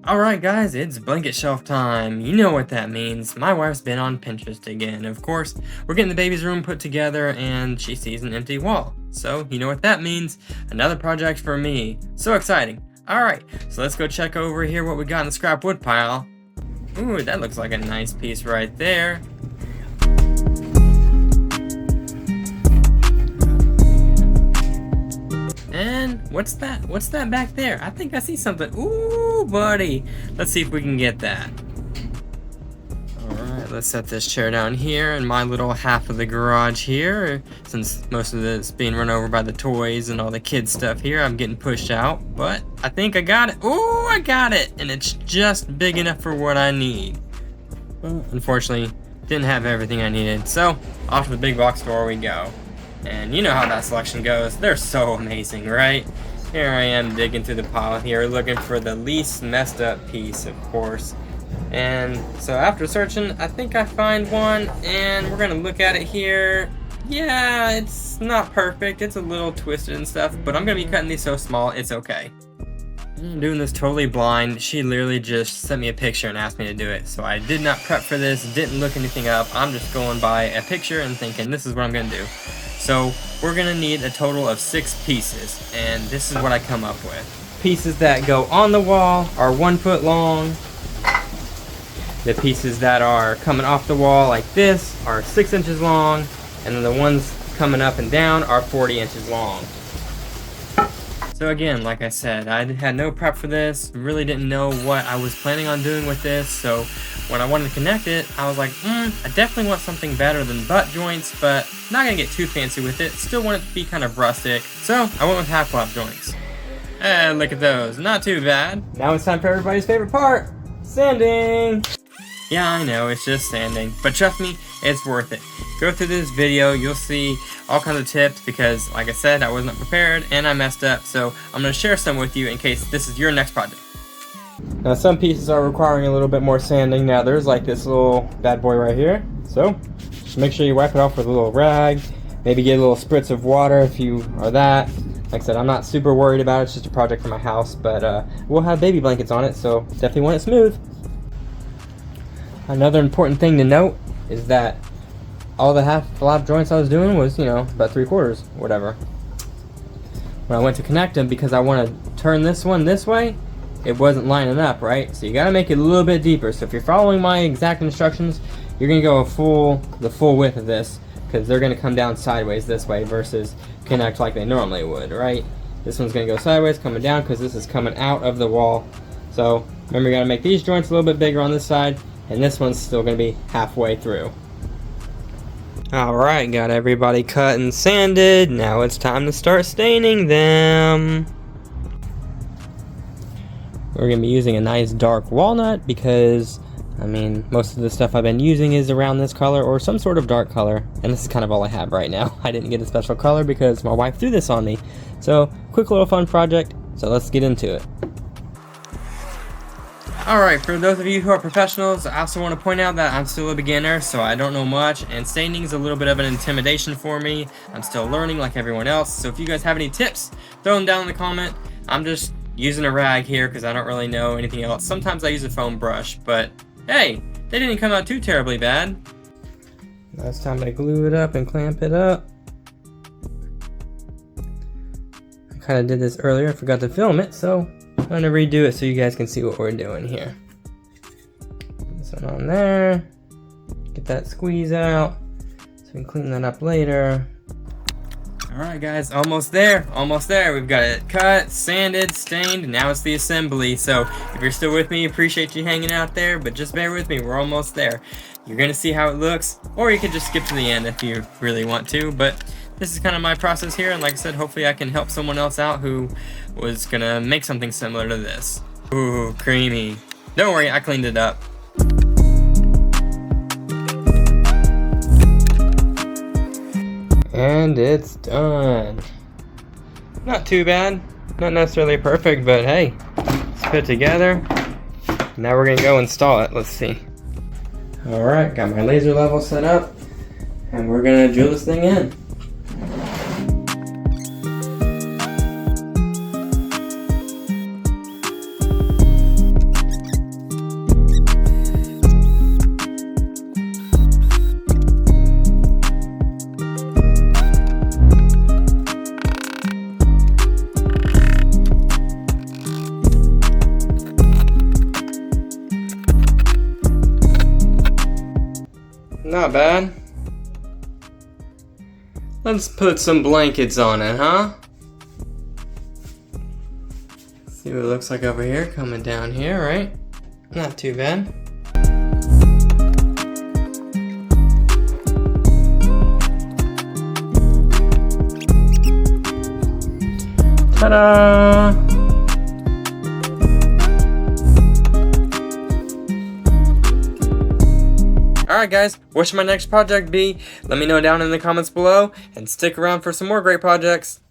Alright guys, it's blanket shelf time. You know what that means. My wife's been on Pinterest again. Of course, we're getting the baby's room put together and she sees an empty wall. So, you know what that means. Another project for me. So exciting. Alright, so let's go check over here what we got in the scrap wood pile. Ooh, that looks like a nice piece right there. And what's that? What's that back there? I think I see something. Ooh, buddy. Let's see if we can get that. Alright, let's set this chair down here in my little half of the garage here. Since most of it's being run over by the toys and all the kids stuff here, I'm getting pushed out. But I think I got it. Ooh, I got it! And it's just big enough for what I need. Well, unfortunately, didn't have everything I needed. So, off to the big box store we go. And you know how that selection goes. They're so amazing, right? Here I am digging through the pile here, looking for the least messed up piece, of course. And so after searching, I think I find one, and we're gonna look at it here. Yeah, it's not perfect. It's a little twisted and stuff, but I'm gonna be cutting these so small, it's okay. I'm doing this totally blind. She literally just sent me a picture and asked me to do it. So I did not prep for this, didn't look anything up. I'm just going by a picture and thinking this is what I'm gonna do. So we're gonna need a total of 6 pieces, and this is what I come up with. Pieces that go on the wall are 1 foot long. The pieces that are coming off the wall like this are 6 inches long, and then the ones coming up and down are 40 inches long. So again, like I said, I had no prep for this, really didn't know what I was planning on doing with this, so when I wanted to connect it, I was like, I definitely want something better than butt joints, but not gonna get too fancy with it, still want it to be kind of rustic, so I went with half flap joints. And look at those, not too bad. Now it's time for everybody's favorite part, sanding! Yeah, I know, it's just sanding, but trust me, it's worth it. Go through this video, you'll see all kinds of tips because, like I said, I wasn't prepared and I messed up, so I'm going to share some with you in case this is your next project. Now some pieces are requiring a little bit more sanding. Now there's like this little bad boy right here, so just make sure you wipe it off with a little rag, maybe get a little spritz of water if you are that. Like I said, I'm not super worried about it, it's just a project for my house, but we'll have baby blankets on it, so definitely want it smooth. Another important thing to note is that all the half flap joints I was doing was, you know, about 3/4, whatever. When I went to connect them, because I want to turn this one this way, it wasn't lining up, right? So you got to make it a little bit deeper. So if you're following my exact instructions, you're going to go the full width of this, because they're going to come down sideways this way versus connect like they normally would, right? This one's going to go sideways, coming down, because this is coming out of the wall. So remember, you got to make these joints a little bit bigger on this side, and this one's still going to be halfway through. Alright, got everybody cut and sanded. Now it's time to start staining them. We're going to be using a nice dark walnut because, I mean, most of the stuff I've been using is around this color or some sort of dark color. And this is kind of all I have right now. I didn't get a special color because my wife threw this on me. So, quick little fun project. So let's get into it. Alright, for those of you who are professionals, I also want to point out that I'm still a beginner, so I don't know much, and staining is a little bit of an intimidation for me. I'm still learning like everyone else, so if you guys have any tips, throw them down in the comment. I'm just using a rag here because I don't really know anything else. Sometimes I use a foam brush, but hey, they didn't come out too terribly bad. Now it's time to glue it up and clamp it up. I kind of did this earlier, I forgot to film it, so I'm going to redo it so you guys can see what we're doing here. This one on there. Get that squeeze out so we can clean that up later. Alright guys, almost there, almost there. We've got it cut, sanded, stained, and now it's the assembly. So if you're still with me, appreciate you hanging out there, but just bear with me, we're almost there. You're going to see how it looks, or you can just skip to the end if you really want to, but this is kind of my process here, and like I said, hopefully I can help someone else out who was gonna make something similar to this. Ooh, creamy. Don't worry, I cleaned it up. And it's done. Not too bad. Not necessarily perfect, but hey, it's put together. Now we're gonna go install it. Let's see. Alright, got my laser level set up, and we're gonna drill this thing in. Not bad. Let's put some blankets on it, huh? See what it looks like over here, coming down here, right? Not too bad. Ta-da! Alright guys, what should my next project be? Let me know down in the comments below, and stick around for some more great projects.